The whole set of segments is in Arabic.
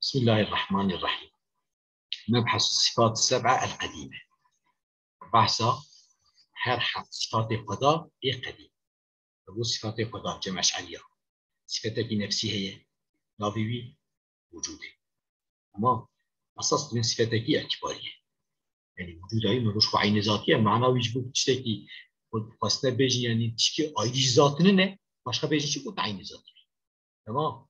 بسم الله الرحمن الرحيم. نبحث الصفات السبعة القديمة. بحث حرح صفات القضاء قديم. أقول صفات القضاء جمع أشعرية. صفتك نفسها هي نابوي وجوده. أما أساس من صفتك اعتبارية. يعني وجودها ملوش عين ذاتية معناه يجب تشتكي فاستنا بيجي يعني تشكي أيدي ذاتنا نه başka بيجي شو عين ذاتية. تمام.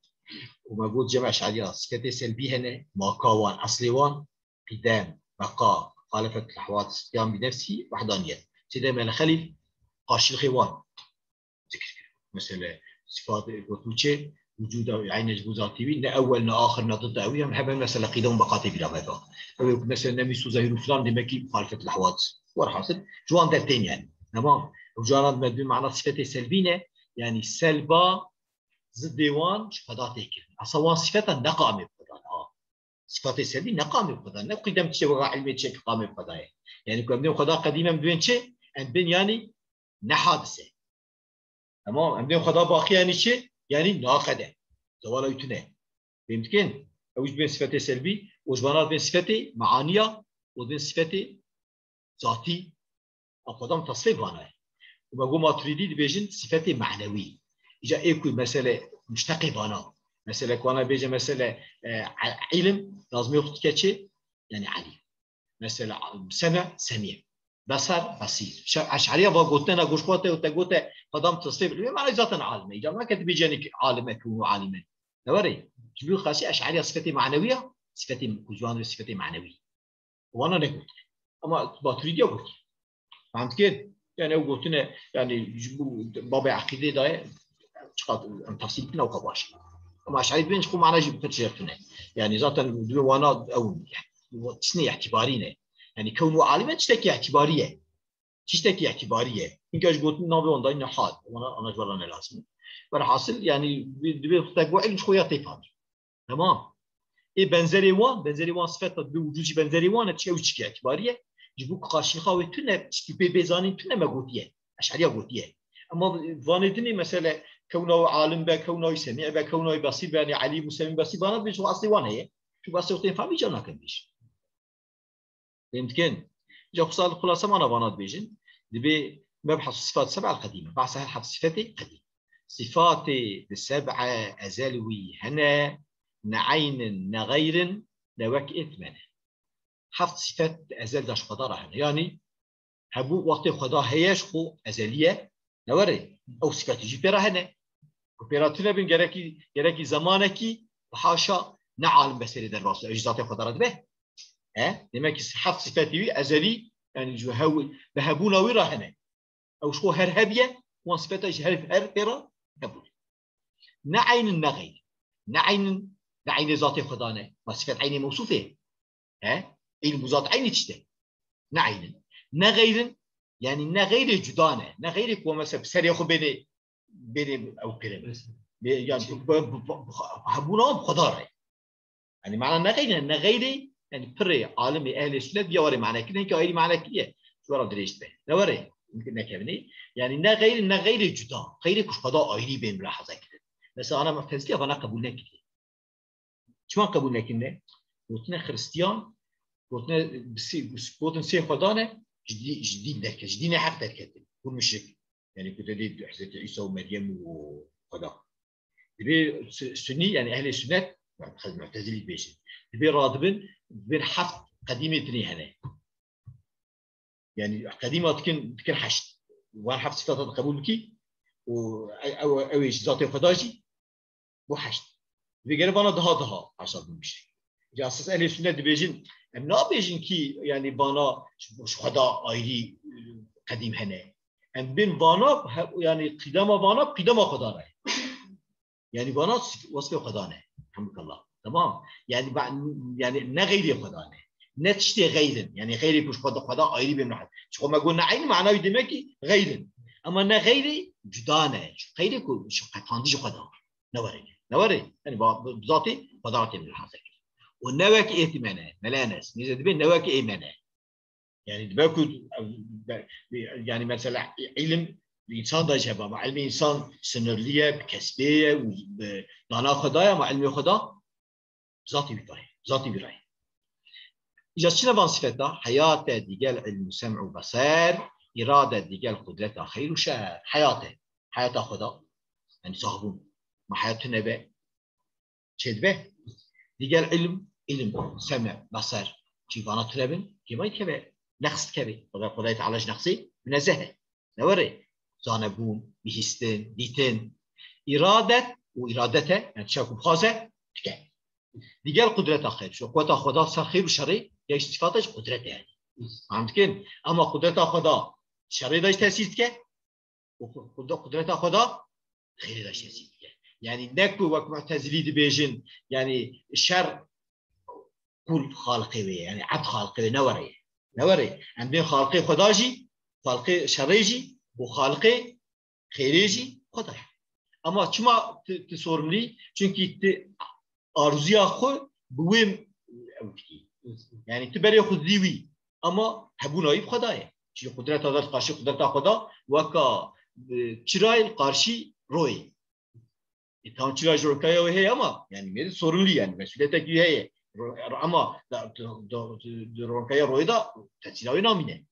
وموجود جمع أشعرية صفات سلبية هنا ماكاوان أصليوان قدام بقاء خالفة الحوادث قيام بنفسه وحدانية سيدا ما خليل قاشي الخوان مثلا صفات وتوجه وجود عين الجبوزاتي نا أول نا آخر نا ضد أوي هم هبا مثلا قدام بقاتي بلا ماذا مثلا نميسو زهير فلان لمكي مخالفة الحوادث ورحاصل جوان درتين يعني تمام وجوانات مدون معنى صفات سلبية يعني سلبا ضد ديوان شفادات هيك أصلا صفات نقامة صفات السلبي نقامة بقضاء نقدم تشوى علمي تشك قامة بقضاء يعني كنا بدنا قضاء قديمة بدون شيء أن بين يعني نحادثة تمام أن بدنا قضاء باقي يعني شيء يعني ناقدة زوالا يتناه يمكن أوش بين صفات السلبي وجبانات بين صفات معانية وبين صفات ذاتي أقدم تصفيق وانا وبقول ما تريدي بيجن صفات معنوي إجا إيكو مسألة مشتقي بانا مثلا كوانا بيجي مثلا علم لازم ياخذ كتشي يعني عليم مثلا سمع سميع بصر بصير اشعريه بقولتنا غوشقوته وتقوته قدام تصفيق ما معنى ذاتنا عالمه اذا ما كنت بيجينك عالمه كونوا عالما دوري جبيو خاصي اشعريه صفتي معنويه صفتي كوجوان صفتي معنويه وانا نقول اما باتريديا قلت فهمت كيف يعني قلتنا يعني باب عقيده ده شقات تفصيلنا وقباش ما اشعري بين شكون معنا جيب تشيرتنا يعني ذاتا وانا او تسني اعتبارينا يعني كونه عالمه تشتكي اعتباريه تشتكي اعتباريه انك قلت نابي وندين حال وانا جبرنا لازم فالحاصل يعني بيختقوا علم شويه تفهم تمام اي بنزري وان صفات بوجود بنزري وان تشي اعتباريه جيبوك قاشي خاوي تنا تشتي بيزاني تنا ما قلتيه اشعريه قلتيه اما فانيتني مثلا كونه عالم به كونه سميع به كونه بصير يعني عليم وسميع بصير بانا بيش اصلي وانا هي شو بس وقتين فهمي جانا كنبيش يمكن جو خلاصه ما انا بنات بيجن دبي مبحث الصفات السبعه القديمه بحث الحد صفاتي قديم صفاتي السبعه ازلوي هنا نعين نغير نوك اثمنه حفظ صفات ازل داش قدره هنا يعني هبو وقت خدا هيش خو ازليه نوري او صفات جبره هنا وبيراتنا بين جركي زمانكي وحاشا نعلم بسير دراسة أجزاء قدرات به لما حفظ صفاتي أزلي يعني جو هو بهبونا ويرا هنا أو شو هرهبية وان صفاته هربرا هبول نعين النغير نعين ذات خدانه ما صفات عيني موصوفة علم ذات عيني تشته نعين نغير يعني نغير جدانه نغير كو مثلا بسري أخو بيني أو كلمة يعني هبونا بقدره يعني معنى نغيري يعني بري عالم اهل السنه بيوري معنى كده هيك اي معنى كده شو راه دريش به نوري يمكن نكمني يعني نغيري جدا غير كش قضاء ايري بين ملاحظه كده بس انا معتزلي وانا قبول نكده شو قبول نكده قلتنا خريستيان قلتنا قلتنا سي خدانه جديد نك جديد حق تكتب كل مشرك يعني كنت دي حزت عيسى ومريم وقضاء دي سني يعني اهل السنه معتزلي بيشن دي رادبن بين حفظ قديمه تني هنا يعني قديمه تكن حشد وان حفظ صفات القبول كي او ايش ذاتي خداجي وحشد بيجرب انا ده عشان نمشي جا اساس اهل السنه دي بيجن نا بيجن كي يعني بانا خدا ايدي قديم هنا ان بين بانا يعني قدام خدا يعني بانا وصف خدانه الحمد لله تمام يعني نغير خدانه نتشتي غير يعني غيري كش خدا غيري بمنحد شو ما قلنا عين معناه دمكي غير اما نغيري جدانه غيري كش قطاندي خدا نوري يعني بذاتي قدرتي من الحاصل والنواك اهتمامه ملانس نزيد بين نواك ايمانه يعني دباكو يعني مثلا علم الانسان ده شبه مع علم الانسان سنرليه بكسبيه ودانا خدايا مع علم خدا ذاتی بیرای ذاتی بیرای ایجاد چه نوع صفات حیات دیگر علم و سمع و بصر اراده دیگر قدرت خیر و شر حیات خدا یعنی صاحبون ما حیات نبه چه به دیگر علم سمع بصر جیوانات تربن جیوانی که به نقص که خدای تعالی نقصی منزهه نوره زانبون بیهستن دیتن ارادت و ارادته يعني تشاكم خاصه تكه دیگر قدرت آخر شو قوت خدا سر خیر و شری یا صفاتش قدرت يعني فهمتكن اما قدرت خدا شری داشت تاسیس که و قدرت خدا خیر داشت تاسیس که يعني نكو وقت معتزلي دبيجن يعني الشر كل خالقي وي يعني عبد خالقي نوري عندنا خالقي خداجي خالقي شريجي وخالقي خيريجي خدا اما چما تصورملي çünkü arzuya خو بويم يعني تبري خديوي اما هبوناي خدايه چی قدرت ازش قارشی قدرت خدا وکا چرای قارشی روی tam çıraj rokaya ve hey ama yani meri sorunlu yani mesuliyete ki hey ama rokaya royda tesiravi namine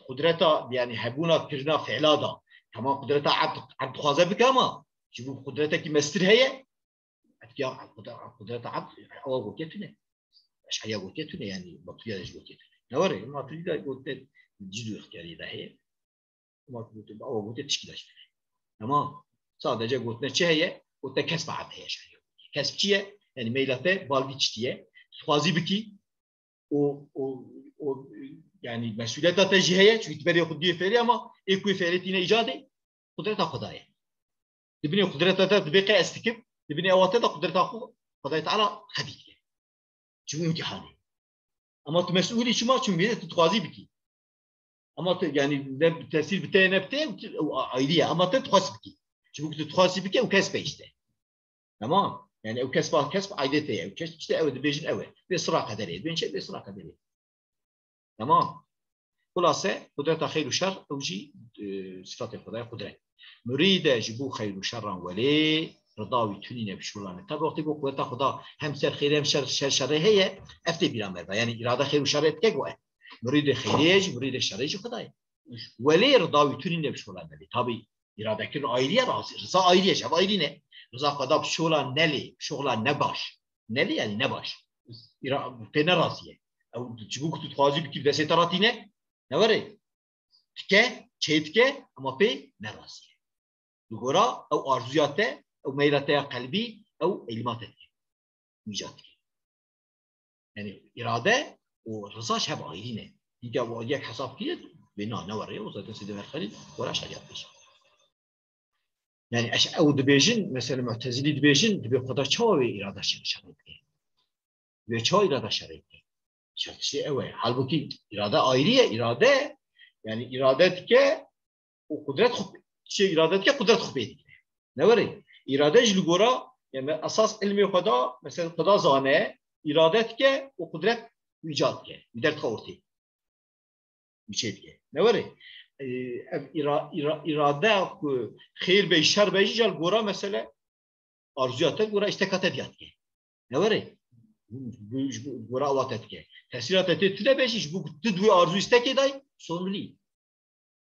kudreta yani hebuna kirna fi'lada tamam kudreta abd khaza bik ama şu kudreta ki mestir heye atkiya kudreta abd awal goketune aşağıya goketune yani batıya goketune ne var ya matri da goket cidu ihtiyari da hey ama bu awal goket teşkilaş tamam sadece gotne çeye و تكسب عادها شيء كسب شيء يعني ميلته بالبيتشتيه خوازي بكي و يعني مسؤوليتها تجهيه شو يتبري خديه فعلي اما ايكو فعلتنا ايجادي قدرتها خدايه تبني قدرتها تبقى استكب تبني اواتها قدرتها خدايه تعالى خديه شو امتحاني اما مسؤولي شو ما شو ميلته تخوازي بكي اما يعني تاثير بتاعي نبته ايديا اما تخوازي بكي شو ممكن تخوازي بكي وكسب ايشته تمام يعني او كسب عيدته او كسب او ديفيجن او باسراء قدريه بين شيء باسراء قدريه تمام خلاصه قدرت خير وشر او جي صفات الخداع قدرت نريد جبو خير وشرا ولي رضاوي تنين بشولانه طب وقت بو قدرت خدا هم سر خير هم شر هي افتي بلا مربا يعني اراده خير وشر تكوا نريد خيرج نريد شرج خداي ولي رضاوي تنين بشولانه طبي اراده كن ايريه راضي رضا ايريه شب ايرينه رضا خدا بشولا نلي شغلا نباش نلي يعني نباش في نراسيه او تجبوك تتخاذي بكيف دسه تراتينه نوري تكه چيتكه اما في نراسيه دغورا او ارزوياته او ميلاته قلبي او علماته ميجاتك يعني اراده ورضا شب ايرينه دیگه واجه حساب كده بنا نوري وزاد سيده خالد ولا شريعه بيش يعني او دبيجن مثلا معتزلي دبيجن دبي خدا چاوي اراده شرعي ve çoğu irade şer'iydi. Şartı evet. Halbuki irade ayrıya irade yani iradet ke o kudret iradet ke kudret khubeydi. Ne var? İrade jlugora yani asas ilmi Xuda mesela Xuda zane iradet ke o kudret icat ke. Dert khorti. Bir şey ke. Ne var? İrade ku xeyr be şer be jal gora mesela arzuyata gora istekat ediyat ke. Ne var? گورا واتت که تاثیرات تو ده بهش بو دو آرزو استکی دای سونلی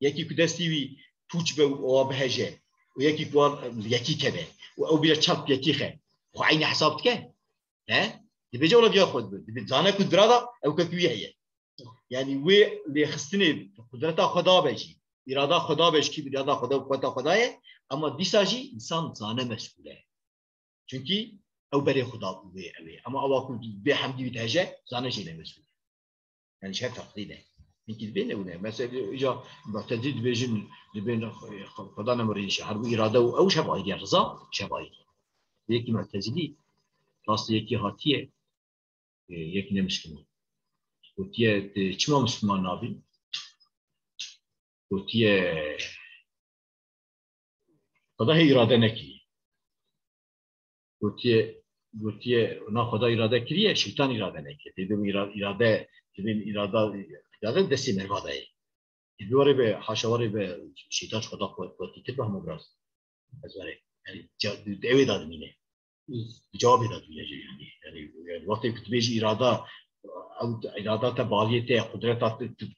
یکی که دستی وی پوچ به او بهجه و یکی کوار یکی کبه و او بیره چاپ یکی خه خو عین حسابت که ها دی بجا ولا بیا خود دی زانه کو درادا او کفیه هي یعنی و لی خستنی قدرت خدا بهشی اراده خدا بهش کی اراده خدا و قدرت خداه اما دیساجی انسان زانه مسئوله çünkü او بري خدا بوي اما اواكو بحمدي بتهجه زانه شيء مسؤول يعني شيء تقليده يمكن بينه ولا مثلا اجا معتدل بيجن بين خدا نمرين شهر اراده او شبايد رضا شبايد يكي معتزلي راس يكي هاتيه يكي نمسلمون وتيه چما مسلمان نابي وتيه خدا هي اراده نكي گوتیه اونا خدا اراده کریه شیطان اراده نکرد دیدم اراده دستی مرواده ای دیواره به حاشواره به شیطان خدا قوتی تر به هم ابراز از وره یعنی دوی داد مینه جواب داد مینه یعنی وقتی که بیش اراده او ارادات بالیته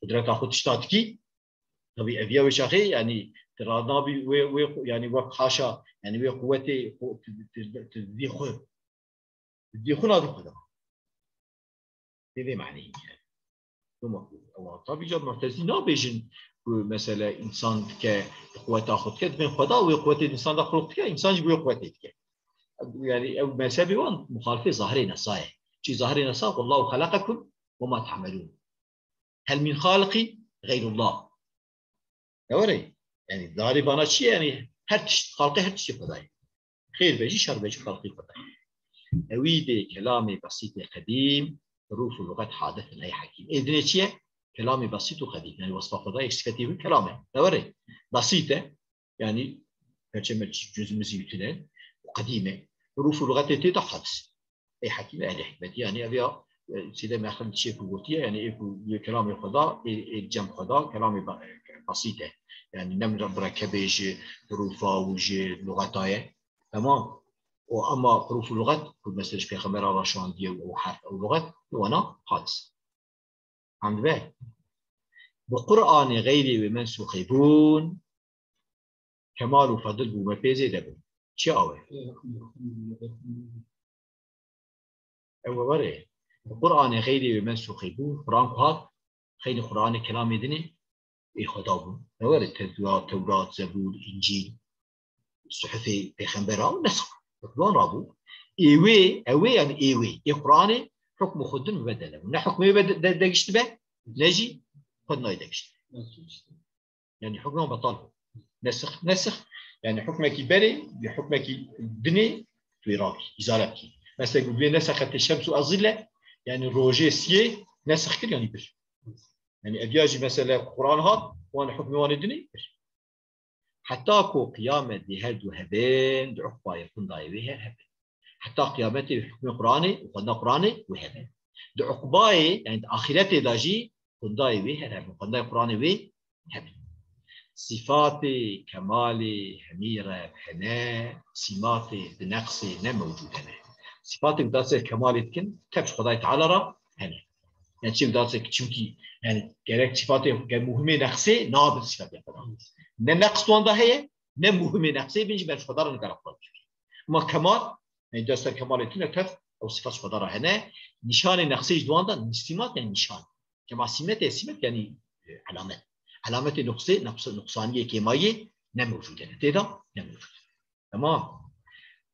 قدرت خود اشتاد کی طبیعی اویا و شاخه یعنی ترانابی و یعنی وقت خاشا یعنی و قوتی تدی خو نادر خدا دیده معنی او طبیعی جد مرتزی نابیجن مثلا انسان که قوت خود کرد بین خدا و قوت انسان دا خلق کرد انسان جو قوتی کرد يعني او مذهبي وان مخالفه ظاهري نصايه شي ظاهري نصا والله خلقكم وما تعملون هل من خالقي غير الله دوري يعني ظاهري بانا شي يعني هرتش خالقي هرتش خداي خير بيجي شر بيجي خالقي خداي اويد كلامي بسيط قديم حروف اللغات حادث لا حكيم اذن شي كلامي بسيط وقديم يعني وصف خداي صفتي كلامه دوري بسيطه يعني كلمه جزء مزيوتين وقديمه حروف اللغات تي حدث اي حكيم اهل حكمه يعني ابي سيده ما خلت شيء قوتيه يعني كلام الخدا الجمع خدا كلام بسيطه يعني نمر مركبه حروفا وجه لغتايه تمام واما حروف اللغات مثل في خبر راشان دي او حرف او لغه وانا حادث عند به بقران غيري ومنسوخون كمال وفضل بما بيزي دبل چه آوه؟ او بره القرآن غيري ومنسوخي بون قرآن كهات خير قرآن كلام يدني اي خدا بون بره توراة زبور انجيل صحف پیغمبران نسخ قرآن رابو ايوه يعني ايوه اي قرآن حكم خدن مبدله نه حكم دقشت به نجي خد ناي دقشت يعني حكمه بطل نسخ يعني حكمك بري بحكمك بني في راكي ازالتك مثلا يقول نسخت الشمس الظل يعني روجي سي نسخ كل يعني بر يعني ابياجي مثلا القران هات وانا حكمي وانا دني حتى كو قيامه بهد وهبين دعقبا يكون دايوي هب حتى قيامتي بحكم القراني وقلنا قراني وهبين دعقباي يعني اخرتي داجي كون دايوي هب قلنا قراني وي هب صفات كمال حميرة حنا سمات بنقص نموجود هنا صفات داسة كمال تكن تبش خداي تعالى را هنا يعني شيء داسة كشمكي يعني كرك صفات كمهمة نقصة نابل صفات يقدر ننقص توان ده هي نمهمة نقصة بيجي بس خدار نقرأ ما كمال يعني داسة كمال تكن تف أو صفات خدار هنا نشان نقصة جوان ده نسمات يعني نشان كما سمات يعني علامات علامات نقصانية كيماية نموجودة تيدا نموجود تمام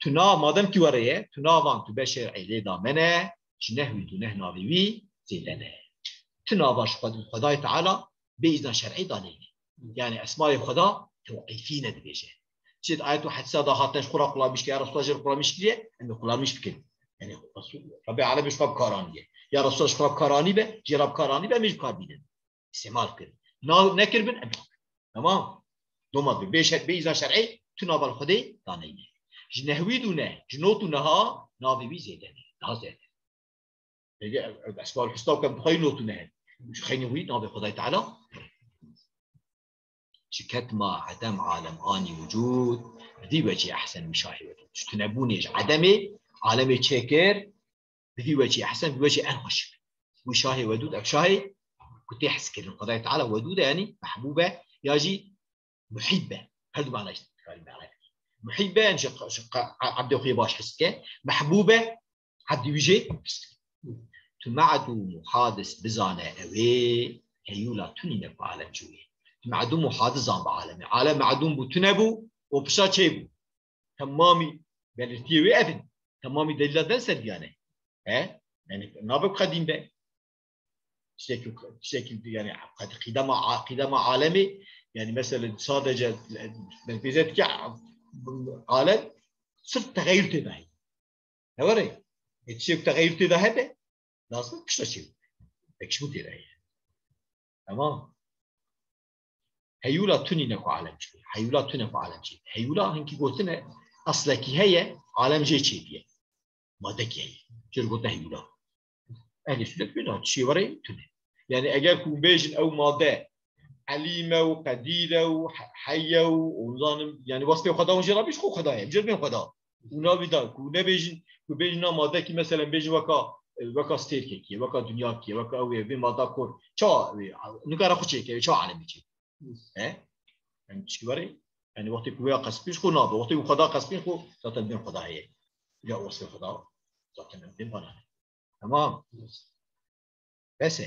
تنا مادام كي وريه تنا وان تبشر عيلة دامنه جنهوي تنه ناوي زيدنه تنا باش خداي تعالى بإذن شرعي دانيه يعني أسماء خدا توقيفين دبيجه شد آيات واحد ساده هاتش قرا قلا مش يا رسول الله قرا مش كده إنه قلا مش بكل يعني ربي على مش باب كارانية يا رسول الله باب كاراني به جراب كاراني به مش كاربيدن استعمال كده نكربن أبي تمام دوما بيشهد بإذن شرعي تنابل خدي دانيه جنهوي دونه جنوتونه ها نابي بي زيدنه ده زيد الأسماء الحسنى كم خينوتونه مش خينوي نابي خداي تعالى شكت ما عدم عالم آني وجود بدي وجه أحسن مشاهي وجود تنبونيش عدمي عالمي تشكر بدي وجه أحسن بوجه أنوش مشاهي ودود أبشاهي كنت يحس كده القضاء تعالى ودودة يعني محبوبة ياجي محبة هذا معنى محبة إن شق عبد أخي باش حسكة محبوبة عبد وجه تمعدو محادث بزانة أوي هيولا تنين بعالم جوي تمعدو محادث زان بعالم عالم معدوم بتنبو وبشا شيبو تمامي بلتيوي أبن تمامي دليل دن سلبيانه ها يعني نابق قديم به شكل يعني قدام عالمي يعني مثلا صادجة بالبيزات كع عالم صرت تغير تبعي هوري الشيء تغير تبعي هذا لازم تشتغل اكشمو تبعي تمام هيولا توني نكو عالم شيء هيولا توني نكو عالم شيء هيولا هنكي قلتنا أصلك هي عالم جي شيء بيه ما دك هي شو قلت هيولا أهل سنة بينها شيء وري توني يعني أجر كون بيجن أو ماده عليمة وقديرة وحية ونظام يعني وصفه خدا ونجرا بيش خو خداه بجرب بين خدا ونابي دا كون بيجن ماده كي مثلا بيجن وكا وكا ستيركي وكا دنياكي وكا أوي بما داكور شو نقرأ خوشي شو عالمي شيء يعني شكوري يعني وقت كويا قسبيش خو نابو وقت خدا قسبين خو ذات الدين خدا هي يا وصل خدا ذات الدين بنا تمام بس